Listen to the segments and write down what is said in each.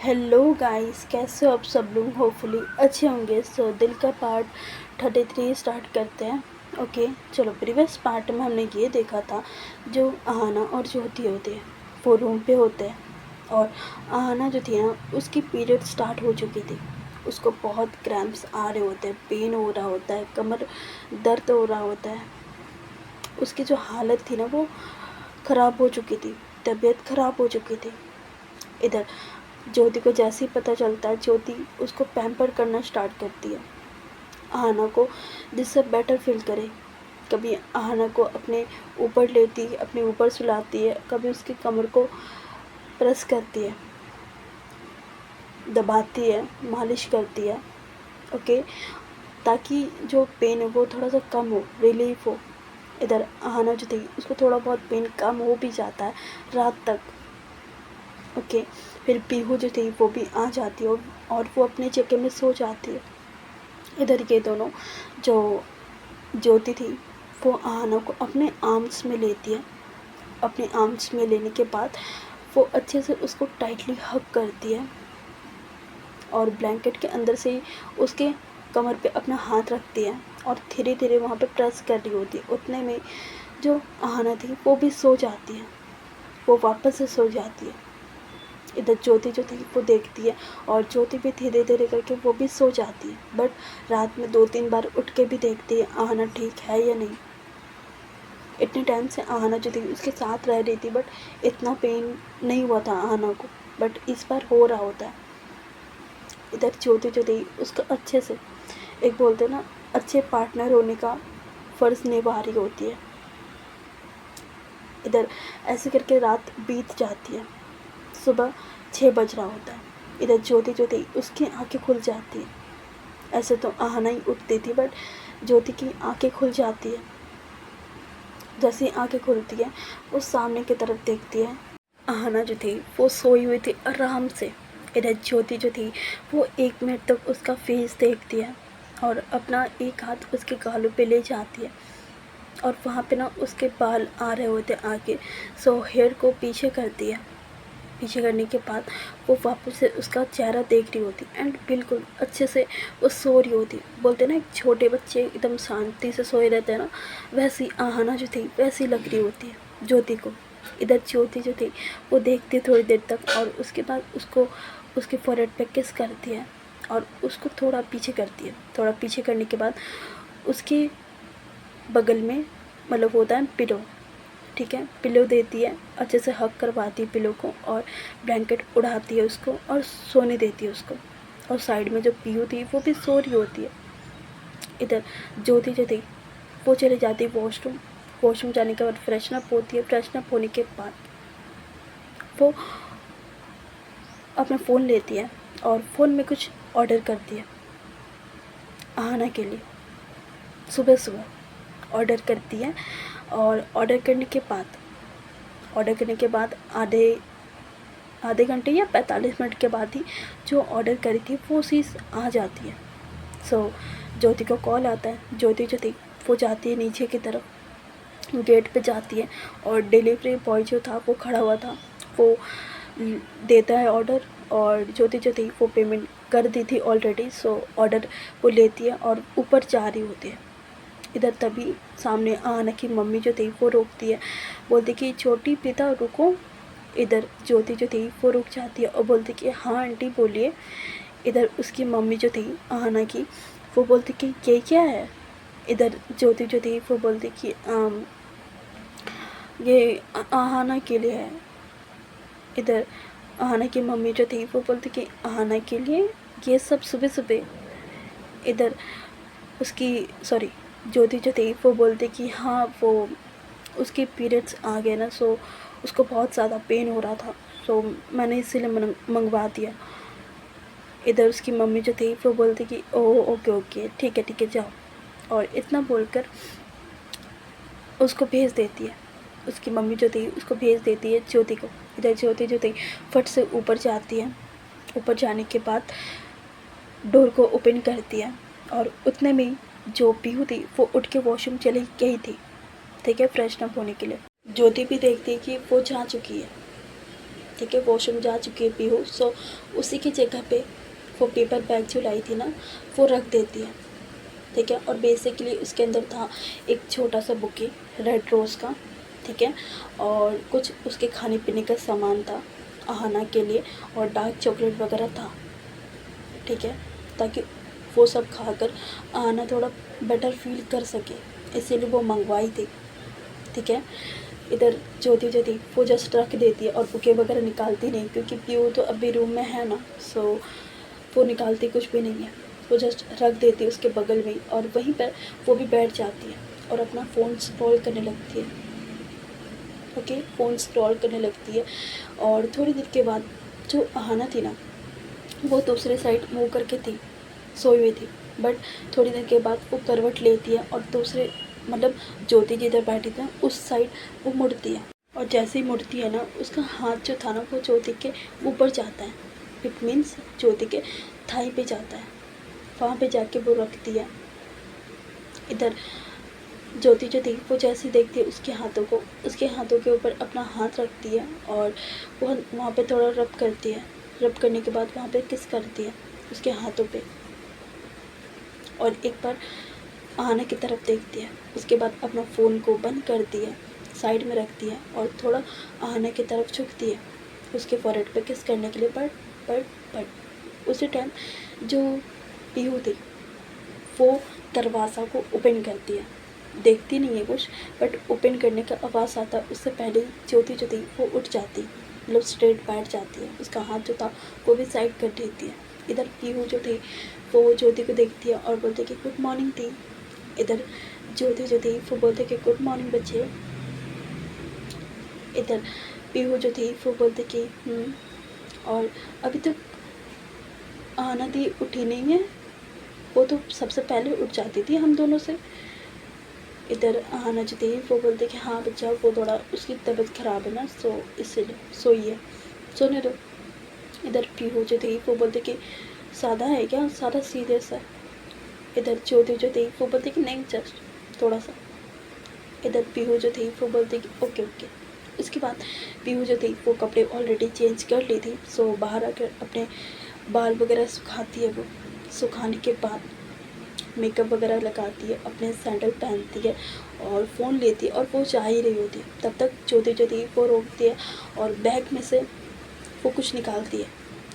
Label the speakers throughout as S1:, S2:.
S1: Hello guys, कैसे हो आप सब लोग। होपफुली अच्छे होंगे। सो दिल का पार्ट 33 स्टार्ट करते हैं। ओके चलो, प्रीवियस पार्ट में हमने ये देखा था जो आहाना और ज्योति होते हैं वो रूम पे होते हैं और आहाना जो थी ना उसकी पीरियड स्टार्ट हो चुकी थी। उसको बहुत क्रैम्प्स आ रहे होते हैं, पेन हो रहा होता है, कमर दर्द हो रहा होता है। उसकी जो हालत थी ना वो ख़राब हो चुकी थी, तबीयत ख़राब हो चुकी थी। इधर ज्योति को जैसे ही पता चलता है, ज्योति उसको पैम्पर करना स्टार्ट करती है आहाना को, जिससे बेटर फील करे। कभी आहाना को अपने ऊपर लेती है, अपने ऊपर सुलाती है, कभी उसकी कमर को प्रेस करती है, दबाती है, मालिश करती है। ओके, ताकि जो पेन है वो थोड़ा सा कम हो, रिलीफ हो। इधर आहाना जो थी उसको थोड़ा बहुत पेन कम हो भी जाता है रात तक। ओके, फिर पीहू जो थी वो भी आ जाती है और वो अपनी जगह में सो जाती है। इधर ये दोनों जो ज्योति थी वो आहाना को अपने आर्म्स में लेती है। अपने आर्म्स में लेने के बाद वो अच्छे से उसको टाइटली हग करती है और ब्लैंकेट के अंदर से ही उसके कमर पे अपना हाथ रखती है और धीरे धीरे वहाँ पे प्रेस कर रही होती है। उतने में जो आहाना थी वो भी सो जाती है, वो वापस से सो जाती है। इधर ज्योति जो थी वो देखती है और ज्योति भी धीरे धीरे करके वो भी सो जाती है। बट रात में 2-3 बार उठ के भी देखती है आहाना ठीक है या नहीं। इतने टाइम से आहाना जो थी उसके साथ रह रही थी, बट इतना पेन नहीं हुआ था आहाना को, बट इस बार हो रहा होता है। इधर ज्योति जो थी उसका अच्छे से, एक बोलते ना, अच्छे पार्टनर होने का फ़र्ज़ निभा रही होती है। इधर ऐसे करके रात बीत जाती है। सुबह 6 बज रहा होता है। इधर ज्योति जो थी उसकी आंखें खुल जाती है। ऐसे तो आहाना ही उठती थी, बट ज्योति की आंखें खुल जाती है। जैसे ही आंखें खुलती है वो सामने की तरफ देखती है। आहाना जो थी वो सोई हुई थी आराम से। इधर ज्योति जो थी वो 1 मिनट तक उसका फेस देखती है और अपना एक हाथ उसके गालों पे ले जाती है और वहाँ पे ना उसके बाल आ रहे होते आगे। सो हेयर को पीछे करती है। पीछे करने के बाद वो वापस से उसका चेहरा देख रही होती एंड बिल्कुल अच्छे से वो सो रही होती। बोलते ना एक छोटे बच्चे एकदम शांति से सोए रहते हैं ना, वैसी आहाना जो थी वैसी लग रही होती है ज्योति को। इधर ज्योति जो थी वो देखती है थोड़ी देर तक और उसके बाद उसको उसके फोrehead पे किस करती है और उसको थोड़ा पीछे करती है। थोड़ा पीछे करने के बाद उसके बगल में मतलब होता है पिलो, ठीक है, पिलो देती है, अच्छे से हग करवाती है पिलो को और ब्लैंकेट उड़ाती है उसको और सोने देती है उसको। और साइड में जो पीहू थी वो भी सो रही होती है। इधर ज्योति जो थी वो चली जाती है वॉशरूम। वॉशरूम जाने के बाद फ्रेशन अप होती है। फ्रेशन अप होने के बाद वो अपना फ़ोन लेती है और फ़ोन में कुछ ऑर्डर करती है आहाना के लिए। सुबह सुबह ऑर्डर करती है और ऑर्डर करने के बाद आधे घंटे या 45 मिनट के बाद ही जो ऑर्डर करी थी वो चीज़ आ जाती है। सो ज्योति को कॉल आता है। ज्योति जो थी वो जाती है नीचे की तरफ, गेट पे जाती है और डिलीवरी बॉय जो था वो खड़ा हुआ था। वो देता है ऑर्डर और ज्योति जो थी वो पेमेंट कर दी थी ऑलरेडी। सो ऑर्डर वो लेती है और ऊपर जा रही होती है। इधर तभी सामने आहाना की मम्मी जो थी वो रोकती है, बोलती कि छोटी पिता रुको। इधर ज्योति जो थी वो रुक जाती है और बोलती कि हाँ आंटी बोलिए। इधर उसकी मम्मी जो थी आहाना की वो बोलती कि ये क्या है। इधर ज्योति जो थी वो बोलती कि ये आहाना के लिए है। इधर आहाना की मम्मी जो थी वो बोलती कि आहाना के लिए ये सब सुबह सुबह। इधर उसकी सॉरी ज्योति जो थी वो बोलती कि हाँ वो उसके पीरियड्स आ गए ना, सो उसको बहुत ज़्यादा पेन हो रहा था, सो मैंने इसीलिए मंगवा दिया। इधर उसकी मम्मी जो थी वो बोलती कि ओह ओके ओके ठीक है जाओ, और इतना बोलकर उसको भेज देती है। उसकी मम्मी जो थी उसको भेज देती है ज्योति को। इधर ज्योति जो थी फट से ऊपर जाती है। ऊपर जाने के बाद डोर को ओपन करती है और उतने में जो पीहू थी वो उठ के वॉशरूम चली गई थी, ठीक है, फ्रेशन अप होने के लिए। ज्योति भी देखती है कि वो जा चुकी है, ठीक है, वॉशरूम जा चुकी है पीहू। सो उसी की जगह पे वो पेपर बैग जो लाई थी ना वो रख देती है, ठीक है। और बेसिकली उसके अंदर था एक छोटा सा बुके रेड रोज़ का, ठीक है, और कुछ उसके खाने पीने का सामान था आहाना के लिए, और डार्क चॉकलेट वगैरह था, ठीक है, ताकि वो सब खाकर आहाना थोड़ा बेटर फील कर सके, इसीलिए वो मंगवाई थी, ठीक है। इधर ज्योति जो थी वो जस्ट रख देती है और बुके वगैरह निकालती नहीं, क्योंकि पीयू तो अभी रूम में है ना, सो वो निकालती कुछ भी नहीं है, वो जस्ट रख देती है उसके बगल में, और वहीं पर वो भी बैठ जाती है और अपना फ़ोन स्क्रॉल करने लगती है, ओके, फ़ोन स्क्रॉल करने लगती है। और थोड़ी देर के बाद जो आहाना थी ना वो दूसरे साइड मुँह करके थी, सोई हुई थी, बट थोड़ी देर के बाद वो करवट लेती है और दूसरे मतलब ज्योति जिधर बैठी थी उस साइड वो मुड़ती है, और जैसे ही मुड़ती है ना उसका हाथ जो था ना वो ज्योति के ऊपर जाता है, इट मीन्स ज्योति के थाई पे जाता है, वहाँ पे जाके वो रखती है। इधर ज्योति जो थी वो जैसे ही देखती है उसके हाथों के ऊपर अपना हाथ रखती है और वो वहाँ पे थोड़ा रब करती है, रब करने के बाद वहाँ पे किस करती है उसके हाथों पे, और एक बार आहाना की तरफ देखती है, उसके बाद अपना फ़ोन को बंद करती है, साइड में रखती है और थोड़ा आहाना की तरफ झुकती है उसके फॉरहेड पे किस करने के लिए, बट उसी टाइम जो पीहू थी वो दरवाज़ा को ओपन करती है, देखती नहीं है कुछ, बट ओपन करने का आवाज़ आता है, उससे पहले ज्योति जो थी वो उठ जाती, मतलब स्ट्रेट बैठ जाती है, उसका हाथ जो था वो भी साइड कर देती है। इधर पीहू जो थी वो ज्योति को देखती है और बोलती है कि गुड मॉर्निंग थी। इधर ज्योति जो थी वो बोलते कि गुड मॉर्निंग बच्चे। इधर पीहू जो थी वो बोलते कि और अभी तक आहाना दी उठी नहीं है, वो तो सबसे पहले उठ जाती थी हम दोनों से। इधर आहाना जो थी वो बोलते कि हाँ बच्चा, वो थोड़ा उसकी तबीयत ख़राब है ना, सो इसलिए सोई है, सोने दो। इधर पीहू जो थी वो बोलते कि सादा है क्या, सादा सीरियस है। इधर ज्योति जो थी वो बोलती कि नहीं जस्ट थोड़ा सा। इधर पीहू जो थी वो बोलती कि ओके ओके। उसके बाद पीहू जो थी वो कपड़े ऑलरेडी चेंज कर ली थी, सो बाहर आकर अपने बाल वगैरह सुखाती है, वो सुखाने के बाद मेकअप वगैरह लगाती है, अपने सैंडल पहनती है और फ़ोन लेती है और वो जा ही रही होती है। तब तक ज्योति जो थी वो रोकती है और बैग में से वो कुछ निकालती है,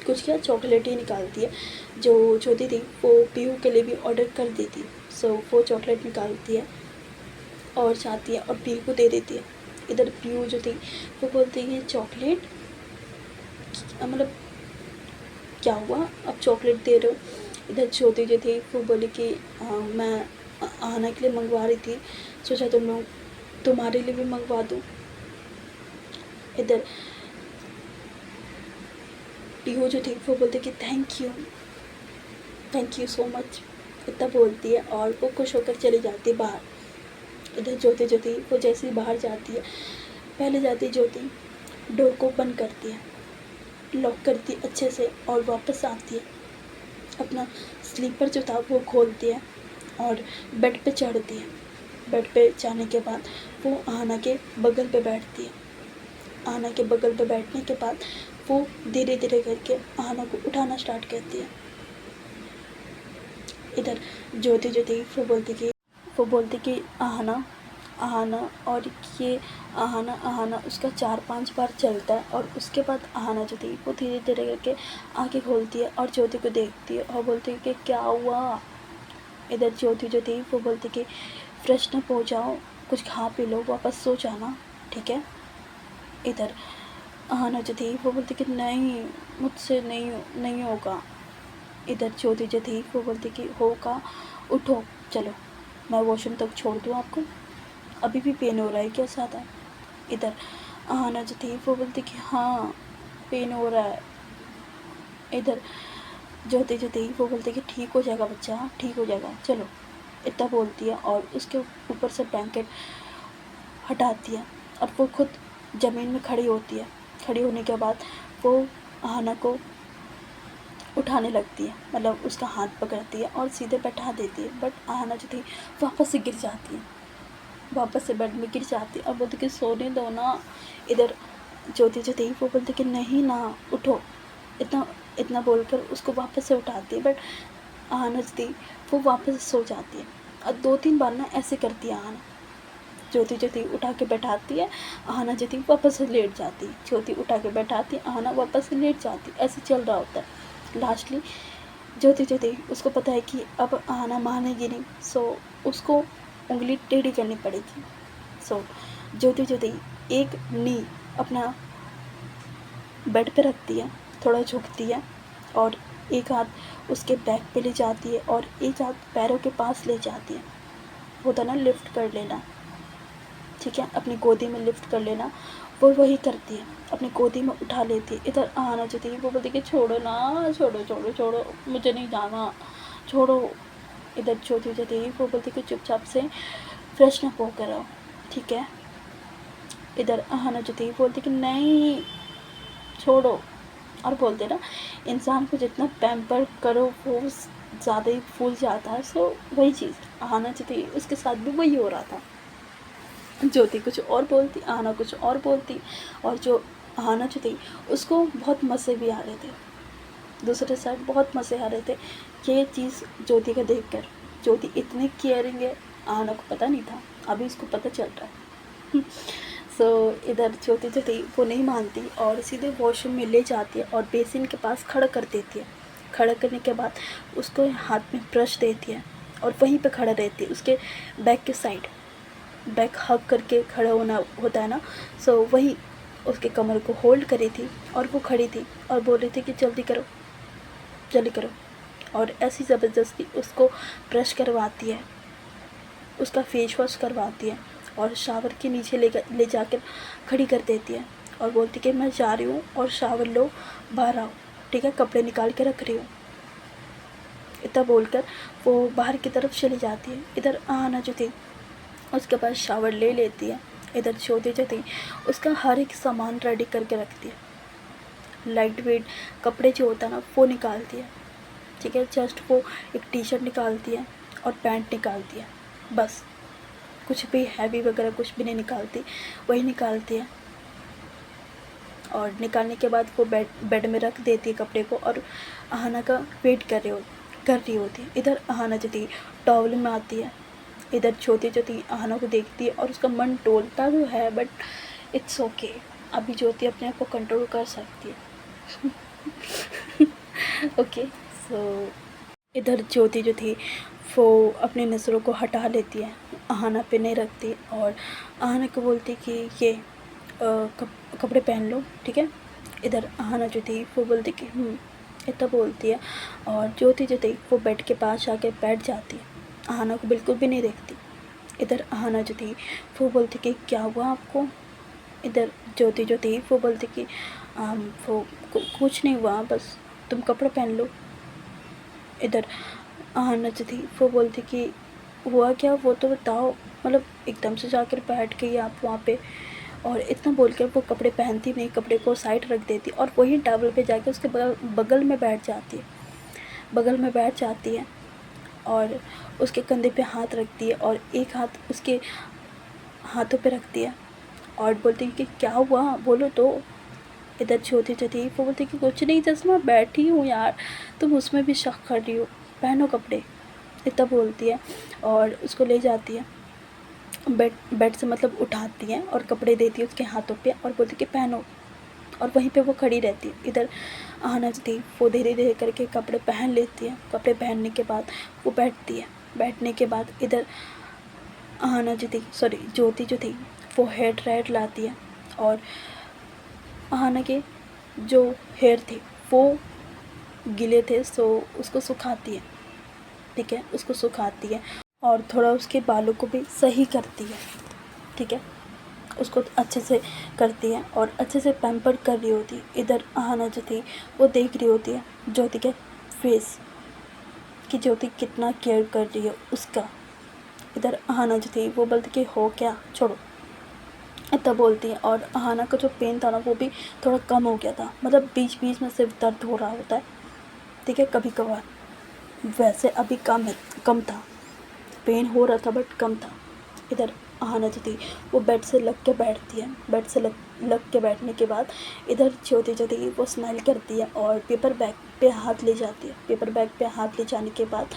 S1: कुछ क्या चॉकलेट ही निकालती है, जो ज्योति थी वो पीहू के लिए भी ऑर्डर कर दी थी। सो वो चॉकलेट निकालती है और जाती है और पीहू को दे देती है। इधर पीहू जो थी वो बोलती है चॉकलेट, मतलब क्या हुआ अब चॉकलेट दे रहे हो। इधर ज्योति जो थी वो बोली कि मैं आहाना के लिए मंगवा रही थी, सोचा तुम्हारे लिए भी मंगवा दूँ। इधर पीहू जो थी वो बोलती कि थैंक यू सो मच, इतना बोलती है और वो खुश होकर चली जाती है बाहर। इधर ज्योति जो थी वो जैसे ही बाहर जाती है, पहले जाती ज्योति डोर को बंद करती है, लॉक करती है अच्छे से और वापस आती है, अपना स्लीपर जो था वो खोलती है और बेड पे चढ़ती है। बेड पे जाने के बाद वो आहाना के बगल पे बैठती है। आहाना के बगल पे बैठने के बाद वो धीरे धीरे करके आहाना को उठाना स्टार्ट करती है। इधर ज्योति जो थी वो बोलती कि आहाना आहाना, और ये आहाना उसका 4-5 बार चलता है और उसके बाद आहाना जो थी वो धीरे धीरे करके आँखें खोलती है और ज्योति को देखती है और बोलती है कि क्या हुआ। इधर ज्योति जो थी वो बोलती कि फ्रेश अप हो जाओ, कुछ खा पी लो, वापस सो जाना, ठीक है। इधर आहाना जो थी वो बोलती कि नहीं, मुझसे नहीं होगा। इधर ज्योति जो थी वो बोलती कि होगा, उठो चलो मैं वॉशरूम तक छोड़ दूँ आपको, अभी भी पेन हो रहा है क्या ज़्यादा। इधर आहाना जो थी वो बोलती कि हाँ पेन हो रहा है। इधर ज्योति जो थी वो बोलती कि ठीक हो जाएगा बच्चा, ठीक हो जाएगा चलो, इतना बोलती है और उसके ऊपर से ब्लैंकेट हटाती है और वो खुद ज़मीन में खड़ी होती है। खड़ी होने के बाद वो आहाना को उठाने लगती है, मतलब उसका हाथ पकड़ती है और सीधे बैठा देती है, बट आहाना जो थी वापस से गिर जाती है, वापस से बेड में गिर जाती है और बोलती कि सोने दो ना। इधर ज्योति जो थी वो बोलती कि नहीं ना, उठो, इतना इतना बोलकर उसको वापस से उठाती है। बट आहना जो थी वो वापस सो जाती है। और 2-3 बार ना ऐसे करती है आहना। ज्योति जो थी उठा के बैठाती है, आहना जो थी वापस से लेट जाती है, ज्योति उठा के बैठाती है, आहना वापस से लेट जाती है। ऐसे चल रहा होता है। लास्टली ज्योति जो थी उसको पता है कि अब आहना मानेगी नहीं, सो उसको उंगली टेढ़ी करनी पड़ेगी। सो ज्योति जो थी एक नी अपना बेड पे रखती है, थोड़ा झुकती है और एक हाथ उसके बैक पे ले जाती है और एक हाथ पैरों के पास ले जाती है। होता ना लिफ्ट कर लेना, ठीक है, अपनी गोदी में लिफ्ट कर लेना, वो वही करती है, अपनी गोदी में उठा लेती है। इधर आना जो थी वो बोलती कि छोड़ो ना, छोड़ो छोड़ो छोड़ो, मुझे नहीं जाना, छोड़ो। इधर ज्योति जो थी वो बोलती कि चुपचाप से फ्रेशन अप होकर आओ, ठीक है। इधर आहना जो थी बोलती कि नहीं, छोड़ो। और बोलते ना, इंसान को जितना पैम्पर करो वो ज़्यादा ही फूल जाता है। सो वही चीज़ आहना जो थी उसके साथ भी वही हो रहा था। ज्योति कुछ और बोलती, आहना कुछ और बोलती, और जो आहना जो थी उसको बहुत मज़े भी आ रहे थे, दूसरे साइड बहुत मज़े आ रहे थे ये चीज़ ज्योति का देखकर। ज्योति इतनी केयरिंग है, आहना को पता नहीं था, अभी उसको पता चल रहा है। सो इधर ज्योति जो थी वो नहीं मानती और सीधे वॉशरूम में ले जाती है और बेसिन के पास खड़ा कर देती है। खड़ा करने के बाद उसको हाथ में ब्रश देती है और वहीं पे खड़ा रहती है, उसके बैक के साइड, बैक हग करके खड़ा होना होता है ना, सो वही उसके कमर को होल्ड करी थी और वो खड़ी थी और बोल रही थी कि जल्दी करो जल्दी करो। और ऐसी ज़बरदस्ती उसको ब्रश करवाती है, उसका फेस वॉश करवाती है और शावर के नीचे ले जाकर खड़ी कर देती है और बोलती कि मैं जा रही हूँ और शावर लो, बाहर आओ, ठीक है, कपड़े निकाल के रख रही हूँ। इतना बोलकर वो बाहर की तरफ चली जाती है। इधर आहना जो थी उसके पास शावर ले लेती है। इधर ज्योति जो थी उसका हर एक सामान रेडी करके रखती है। लाइट वेट कपड़े जो होता है ना वो निकालती है, ठीक है, जस्ट वो एक टी शर्ट निकालती है और पैंट निकालती है, बस कुछ भी हैवी वगैरह कुछ भी नहीं निकालती, वही निकालती है। और निकालने के बाद वो बेड में रख देती है कपड़े को और आहना का वेट कर रही होती है। इधर आहना जो थी टॉवल में आती है। इधर ज्योति जो थी आहना को देखती है और उसका मन टोलता तो है, बट इट्स ओके, अभी ज्योति अपने आप को कंट्रोल कर सकती है। ओके, सो इधर ज्योति जो थी वो अपनी नज़रों को हटा लेती है, आहना पे नहीं रखती और आहना को बोलती कि ये कपड़े पहन लो, ठीक है। इधर आहना जो थी वो बोलती कि इतना बोलती है और ज्योति जो थी वो बेड के पास आके बैठ जाती है, आहना को बिल्कुल भी नहीं देखती। इधर आहना जो थी वो बोलती कि क्या हुआ आपको। इधर ज्योति जो थी वो बोलती कि वो कुछ नहीं हुआ, बस तुम कपड़े पहन लो। इधर आहना जो थी वो बोलती कि हुआ क्या, वो तो बताओ, मतलब एकदम से जाकर बैठ गई आप वहाँ पे। और इतना बोल कर वो कपड़े पहनती नहीं, कपड़े को साइड रख देती और वही टेबल पे जाके उसके बगल में बैठ जाती है, बगल में बैठ जाती है और उसके कंधे पे हाथ रखती है और एक हाथ उसके हाथों पे रखती है और बोलती है कि क्या हुआ बोलो तो। इधर ज्योति जो थी वो बोलती कि कुछ नहीं, जस्ट मैं बैठी हूँ यार, तुम उसमें भी शक कर रही हो, पहनो कपड़े, इतना बोलती है और उसको ले जाती है बेड से, मतलब उठाती है और कपड़े देती है उसके हाथों पे और बोलती कि पहनो, और वहीं पे वो खड़ी रहती है। इधर आहना जो थी वो धीरे धीरे करके कपड़े पहन लेती है। कपड़े पहनने के बाद वो बैठती है। बैठने के बाद इधर आहना जो थी, सॉरी ज्योति जो थी, वो हेयर ड्रायर लाती है और आहना के जो हेयर थे वो गीले थे, सो उसको सुखाती है, ठीक है, उसको सुखाती है और थोड़ा उसके बालों को भी सही करती है, ठीक है, उसको अच्छे से करती है और अच्छे से पैम्पर कर रही होती है। इधर आहना जो थी वो देख रही होती है ज्योति के फेस कि ज्योति कितना केयर कर रही है उसका। इधर आहना जो थी वो बोलती कि हो क्या, छोड़ो, इतना बोलती है और आहना का जो पेन था ना वो भी थोड़ा कम हो गया था, मतलब बीच बीच में सिर्फ दर्द हो रहा होता है, ठीक है, कभी कभार, वैसे अभी कम था, पेन हो रहा था बट कम था। इधर आहाना जो थी वो बेड से लग के बैठती है। बेड से लग के बैठने के बाद इधर ज्योति जो थी वो स्माइल करती है और पेपर बैग पे हाथ ले जाती है। पेपर बैग पे हाथ ले जाने के बाद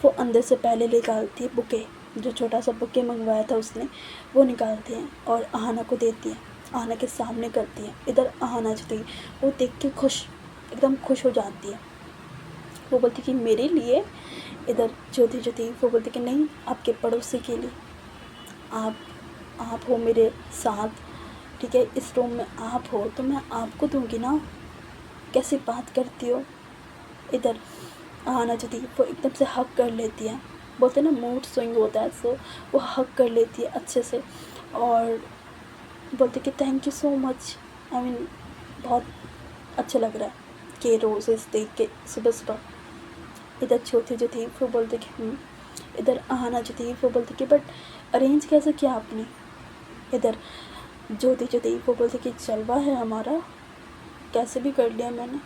S1: वो अंदर से पहले निकालती है बुके, जो छोटा सा बुके मंगवाया था उसने, वो निकालती है और आहाना को देती है। आहाना के सामने करती है। इधर आहाना जो थी वो देख के एकदम खुश हो जाती है। वो बोलती कि मेरे लिए। इधर ज्योति जो थी वो बोलती कि नहीं, आपके पड़ोसी के लिए। आप हो मेरे साथ, ठीक है, इस रूम में आप हो तो मैं आपको दूंगी ना, कैसी बात करती हो। इधर आहाना जो थी वो एकदम से हक कर लेती है। बोलते हैं ना मूड स्विंग होता है, सो वो हक कर लेती है अच्छे से और बोलती कि thank you so much, I mean बहुत अच्छा लग रहा है कि रोज़ेस देख के सुबह सुबह। इधर ज्योति जो थी वो बोलती कि इधर आहाना जो थी वो बोलती कि बट अरेंज कैसे किया आपने। इधर ज्योति जो थी वो बोलती कि जलवा है हमारा, कैसे भी कर लिया मैंने।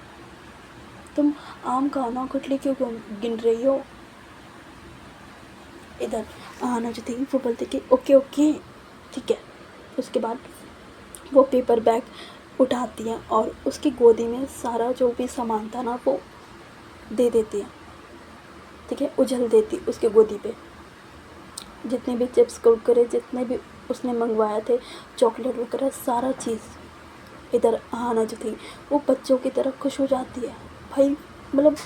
S1: तुम आम खाना गुठली क्यों गिन रही हो। इधर आहाना जो थी वो बोलती कि ओके ओके ठीक है। उसके बाद वो पेपर बैग उठाती है और उसकी गोदी में सारा जो भी सामान था ना वो दे देती है, ठीक है, उछल देती उसके गोदी पे। जितने भी चिप्स कुरकुरे जितने भी उसने मंगवाए थे, चॉकलेट वगैरह सारा चीज़। इधर आहाना जो थी वो बच्चों की तरह खुश हो जाती है। भाई मतलब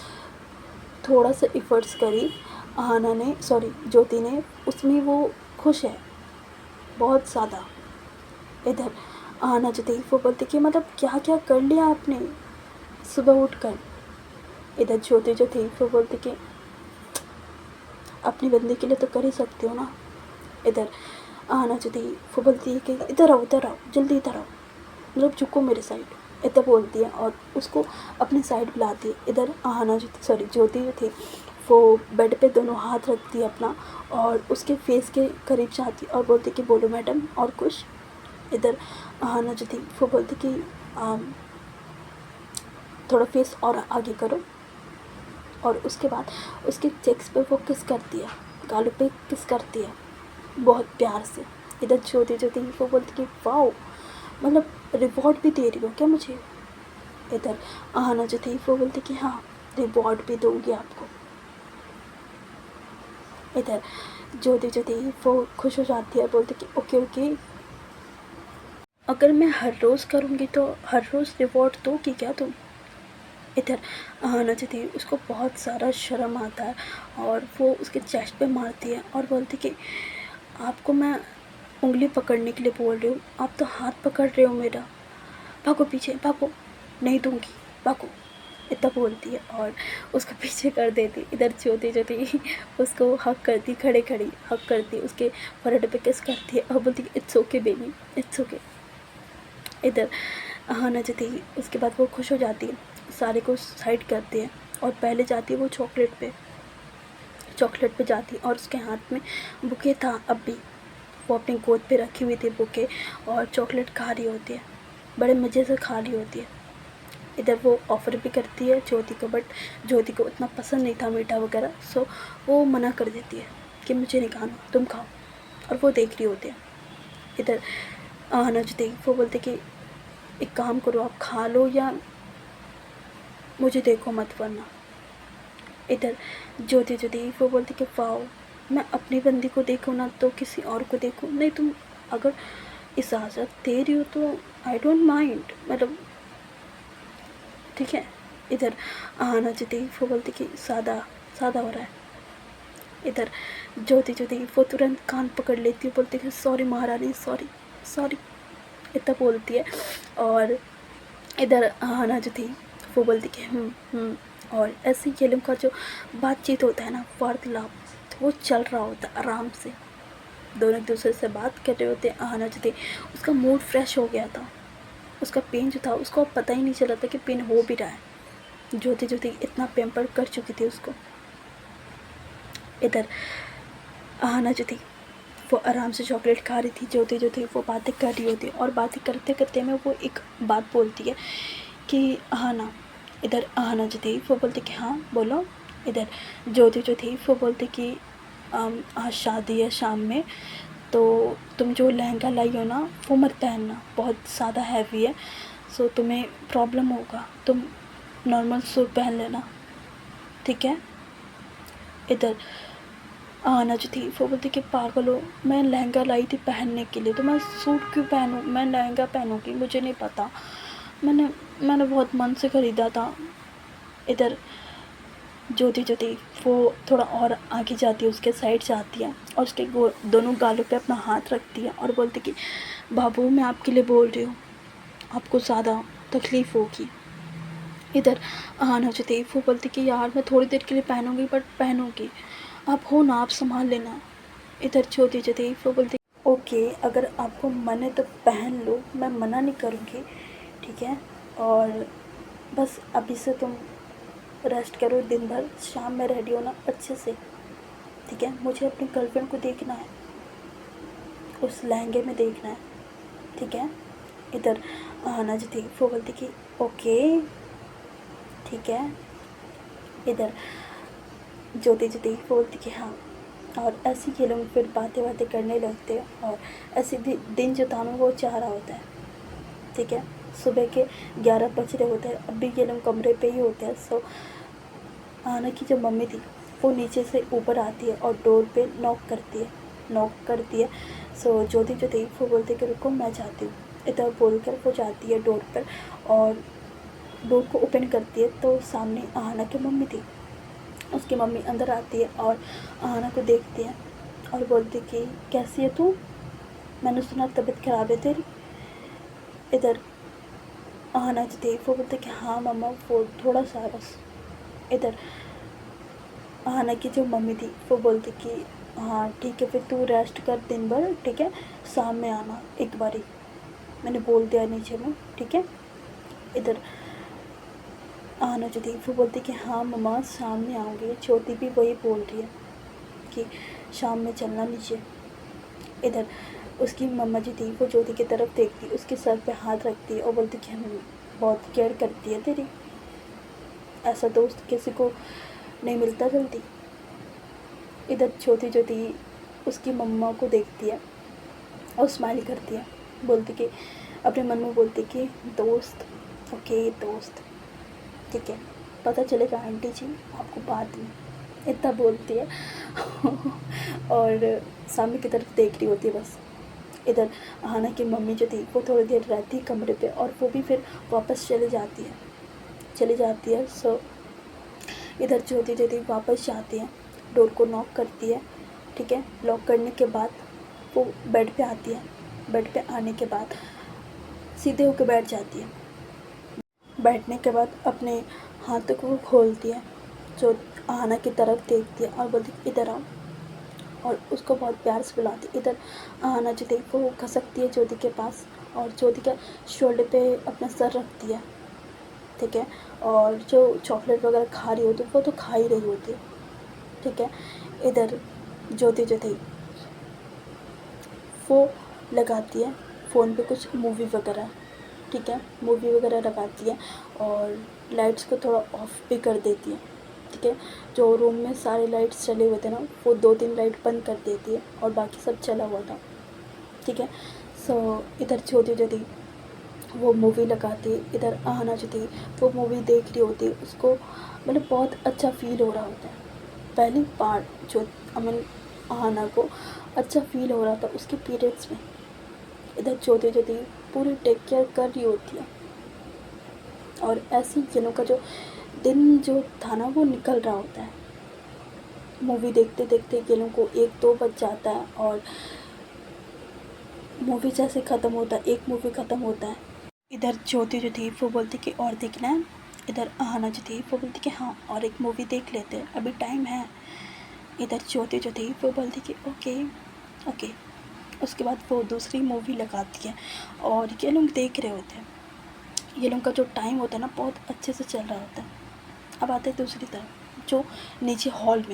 S1: थोड़ा सा इफ़र्ट्स करी आहाना ने, सॉरी ज्योति ने, उसमें वो खुश है बहुत ज़्यादा। इधर आहाना जो थी वो बोलती कि मतलब क्या क्या कर लिया आपने सुबह उठकर। इधर ज्योति जो थी वो बोलती कि अपनी बंदी के लिए तो कर ही सकती हो ना। इधर आहाना जो थी वो बोलती है कि इधर आओ जल्दी इधर आओ, मतलब झुको मेरे साइड, इतना बोलती है और उसको अपनी साइड बुलाती है। इधर आहाना जो सॉरी ज्योति जो थी वो बेड पे दोनों हाथ रखती है अपना और उसके फेस के करीब जाती है और बोलती कि बोलो मैडम और कुछ। इधर आहाना जो थी वो बोलती कि थोड़ा फेस और आगे करो और उसके बाद उसके चेक्स पे वो किस करती है, गालों पे किस करती है बहुत प्यार से। इधर ज्योति जो थी वो बोलती कि वाओ, मतलब रिवॉर्ड भी दे रही हो क्या मुझे। इधर आहाना जो थी वो बोलती कि हाँ रिवॉर्ड भी दूंगी आपको। इधर ज्योति जो थी वो खुश हो जाती है, बोलती कि ओके ओके, अगर मैं हर रोज़ करूँगी तो हर रोज़ रिवॉर्ड दोगी क्या तुम। इधर आहाना जो थी उसको बहुत सारा शर्म आता है और वो उसके चेस्ट पे मारती है और बोलती कि आपको मैं उंगली पकड़ने के लिए बोल रही हूँ, आप तो हाथ पकड़ रहे हो मेरा, भागो पीछे भागो, नहीं दूंगी भागो, इतना बोलती है और उसको पीछे कर देती। इधर ज्योति जो थी उसको हक करती, खड़े खड़ी हक करती, उसके फोrehead पे किस करती है और बोलती it's okay baby it's okay. इधर आहाना जो थी उसके बाद वो खुश हो जाती है, सारे को साइड करती है और पहले जाती है वो चॉकलेट पे जाती है और उसके हाथ में बुके था। अब भी वो अपनी गोद पे रखी हुई थी बुके और चॉकलेट खा रही होती है, बड़े मज़े से खा रही होती है। इधर वो ऑफ़र भी करती है ज्योति को, बट ज्योति को उतना पसंद नहीं था मीठा वगैरह, सो वो मना कर देती है कि मुझे नहीं खाना, तुम खाओ, और वो देख रही होती है। इधर आहाना जो थी वो बोलते कि एक काम करो, आप खा लो या मुझे देखो मत वरना। इधर ज्योति जो थी वो बोलती कि वाओ, मैं अपनी बंदी को देखूँ ना तो किसी और को देखूँ, नहीं तुम अगर इजाज़त दे रही हो तो आई डोंट माइंड, मतलब ठीक है। इधर आहाना जो थी वो बोलती कि सादा सादा हो रहा है। इधर ज्योति जो थी वो तुरंत कान पकड़ लेती है, बोलती है सॉरी महारानी, सॉरी सॉरी, इतना बोलती है। और इधर आहाना जो थी वो बोलती कि और ऐसे ये लोग का जो बातचीत होता है ना, वार्तालाप, वो चल रहा होता है आराम से, दोनों एक दूसरे से बात कर रहे होते हैं। आहाना जो थी उसका मूड फ्रेश हो गया था, उसका पेन जो था उसको अब पता ही नहीं चला था कि पेन हो भी रहा है। ज्योति जो थी इतना पैम्पर कर चुकी थी उसको। इधर आहाना जो थी वो आराम से चॉकलेट खा रही थी, ज्योति जो थी वो बातें कर रही होती है और बातें करते करते में वो एक बात बोलती है कि आहाना, इधर आहाना जो थी वो बोलती कि हाँ बोलो। इधर ज्योति जो थी वो बोलती कि आज शादी है शाम में, तो तुम जो लहंगा लाई हो ना वो मत पहनना, बहुत ज़्यादा हैवी है, सो तुम्हें प्रॉब्लम होगा, तुम नॉर्मल सूट पहन लेना, ठीक है। इधर आना जो थी वो बोलती कि पागल हो, मैं लहंगा लाई थी पहनने के लिए, तो मैं सूट क्यों पहनूँ, मैं लहंगा पहनूँगी, मुझे नहीं पता, मैंने मैंने बहुत मन से ख़रीदा था। इधर ज्योति वो थोड़ा और आगे जाती है, उसके साइड जाती है और उसके दोनों गालों पे अपना हाथ रखती है और बोलती कि बाबू मैं आपके लिए बोल रही हूँ, आपको ज़्यादा तकलीफ़ होगी। इधर आना जो थी वो बोलती कि यार मैं थोड़ी देर के लिए पहनूंगी, बट पहनूंगी, आप हो ना, आप संभाल लेना। इधर ज्योति जो थी वो बोलती ओके, अगर आपको मन है तो पहन लो, मैं मना नहीं करूँगी, ठीक है। और बस अभी से तुम रेस्ट करो दिन भर, शाम में रेडी होना अच्छे से, ठीक है। मुझे अपनी गर्लफ्रेंड को देखना है, उस लहंगे में देखना है, ठीक है। इधर आना जो थी वो बोलती कि ओके ठीक है। इधर ज्योति जो थी वो बोलती कि हाँ, और ऐसे ये लोग फिर बातें करने लगते हैं और ऐसे दिन जो था ना वो चाह रहा होता है, ठीक है। सुबह के 11 बज रहे होते हैं, अभी ये लोग कमरे पे ही होते हैं। सो आना की जो मम्मी थी वो नीचे से ऊपर आती है और डोर पे नॉक करती है। सो ज्योति जो थी वो बोलती कि रुको मैं जाती हूँ, इधर बोलकर वो जाती है डोर पर और डोर को ओपन करती है तो सामने आना की मम्मी थी। उसकी मम्मी अंदर आती है और आना को देखती है और बोलती कि कैसी है तू, मैंने सुना तबीयत ख़राब है तेरी। इधर आना जो थी वो बोलती कि हाँ मम्मा वो थोड़ा सा बस। इधर आना की जो मम्मी थी वो बोलती कि हाँ ठीक है, फिर तू रेस्ट कर दिन भर, ठीक है, शाम में आना एक बारी, मैंने बोल दिया नीचे में, ठीक है। इधर आना जो थी वो बोलती कि हाँ मम्मा शाम में आऊँगी। ज्योति भी वही बोल रही है कि शाम में चलना नीचे। इधर उसकी मम्मा जी थी वो ज्योति की तरफ देखती, उसके सर पे हाथ रखती है और बोलती कि हम बहुत केयर करती है तेरी, ऐसा दोस्त किसी को नहीं मिलता जल्दी। इधर ज्योति जो थी उसकी मम्मा को देखती है और स्माइल करती है, बोलती कि अपने मन में बोलती कि दोस्त, ओके दोस्त, ठीक है, पता चलेगा आंटी जी आपको बाद में, इतना बोलती है और सामने की तरफ देख रही होती है बस। इधर आना की मम्मी जो थी वो थोड़ी देर रहती है कमरे पे और वो भी फिर वापस चली जाती है। सो इधर ज्योति जो थी वापस जाती है, डोर को नॉक करती है, ठीक है। लॉक करने के बाद वो बेड पे आती है, बेड पे आने के बाद सीधे होकर बैठ जाती है। बैठने के बाद अपने हाथों को खोलती है, जो आना की तरफ देखती है और बोलती इधर आओ, और उसको बहुत प्यार से बुलाती। इधर आना जो थी वो खसकती है ज्योति के पास और ज्योति के शोल्डर पे अपना सर रखती है, ठीक है। और जो चॉकलेट वगैरह खा रही होती है वो तो खा ही रही होती है, ठीक है। इधर ज्योति जो थी वो लगाती है फ़ोन पे कुछ मूवी वगैरह, ठीक है, मूवी वगैरह लगाती है और लाइट्स को थोड़ा ऑफ भी कर देती है, ठीक है। जो रूम में सारे लाइट्स चले हुए थे ना वो 2-3 लाइट बंद कर देती है और बाकी सब चला हुआ था, ठीक है। सो इधर ज्योति जो थी वो मूवी लगाती है। इधर आना जो थी वो मूवी देख रही होती है, उसको मतलब बहुत अच्छा फील हो रहा होता है। पहली बार जो अमन आना को अच्छा फील हो रहा था उसके पीरियड्स में। इधर ज्योति जो थी पूरी टेक केयर कर रही होती है और ऐसे ही दिनों का जो दिन जो था ना वो निकल रहा होता है। मूवी देखते देखते ये लोगों को 1-2 बज जाता है और मूवी जैसे ख़त्म होता है, एक मूवी ख़त्म होता है। इधर ज्योति जो थी वो बोलती कि और देखना है। इधर आना जो थी वो बोलती कि हाँ और एक मूवी देख लेते हैं, अभी टाइम है। इधर ज्योति जो थी वो बोलती कि ओके ओके। उसके बाद वो दूसरी मूवी लगाती है और ये लोग देख रहे होते हैं। ये लोग का जो टाइम होता है ना बहुत अच्छे से चल रहा होता है। अब आते हैं दूसरी तरफ, जो नीचे हॉल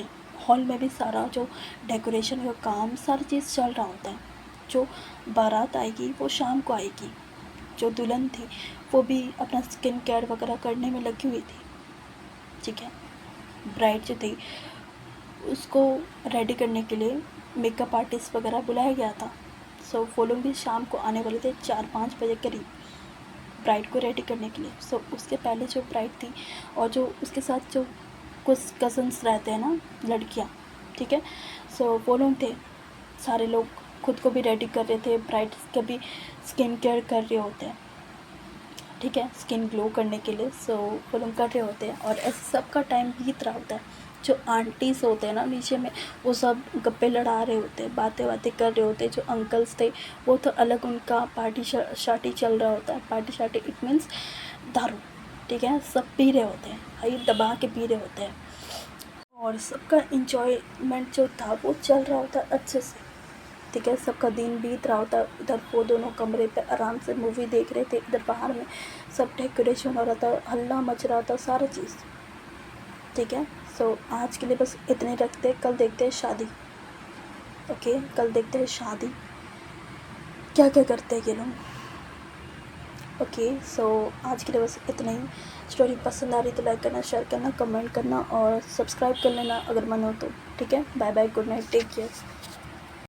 S1: में भी सारा जो डेकोरेशन का काम सारी चीज़ चल रहा होता है। जो बारात आएगी वो शाम को आएगी, जो दुल्हन थी वो भी अपना स्किन केयर वगैरह करने में लगी हुई थी, ठीक है। ब्राइड जो थी उसको रेडी करने के लिए मेकअप आर्टिस्ट वगैरह बुलाया गया था। सो वो लोग भी शाम को आने वाले थे 4-5 बजे करीब ब्राइड को रेडी करने के लिए। सो उसके पहले जो ब्राइड थी और जो उसके साथ जो कुछ कज़न्स रहते हैं ना, लड़कियाँ, ठीक है, सो वो लोग थे, सारे लोग खुद को भी रेडी कर रहे थे, ब्राइड का भी स्किन केयर कर रहे होते हैं, ठीक है, स्किन ग्लो करने के लिए। सो वो लोग कर रहे होते हैं और ऐसे सबका टाइम बीत रहा होता है। जो आंटीज़ होते हैं ना नीचे में, वो सब गप्पे लड़ा रहे होते हैं, बातें कर रहे होते हैं। जो अंकल्स थे वो तो अलग, उनका पार्टी शार्टी चल रहा होता है। पार्टी शार्टी इट मीन्स दारू, ठीक है, सब पी रहे होते हैं, भाई दबा के पी रहे होते हैं और सबका इंजॉयमेंट जो था वो चल रहा होता है अच्छे से, ठीक है। सबका दिन बीत रहा होता है। इधर वो दोनों कमरे पे आराम से मूवी देख रहे थे, इधर बाहर में सब डेकोरेशन हो रहा था, हल्ला मच रहा था, सारा चीज़, ठीक है। सो आज के लिए बस इतने रखते हैं, कल देखते हैं शादी। ओके, कल देखते हैं शादी क्या क्या करते हैं ये लोग। ओके, सो आज के लिए बस इतना ही। स्टोरी पसंद आ रही तो लाइक करना, शेयर करना, कमेंट करना और सब्सक्राइब कर लेना अगर मन हो तो, ठीक है। Bye bye, good night, take care.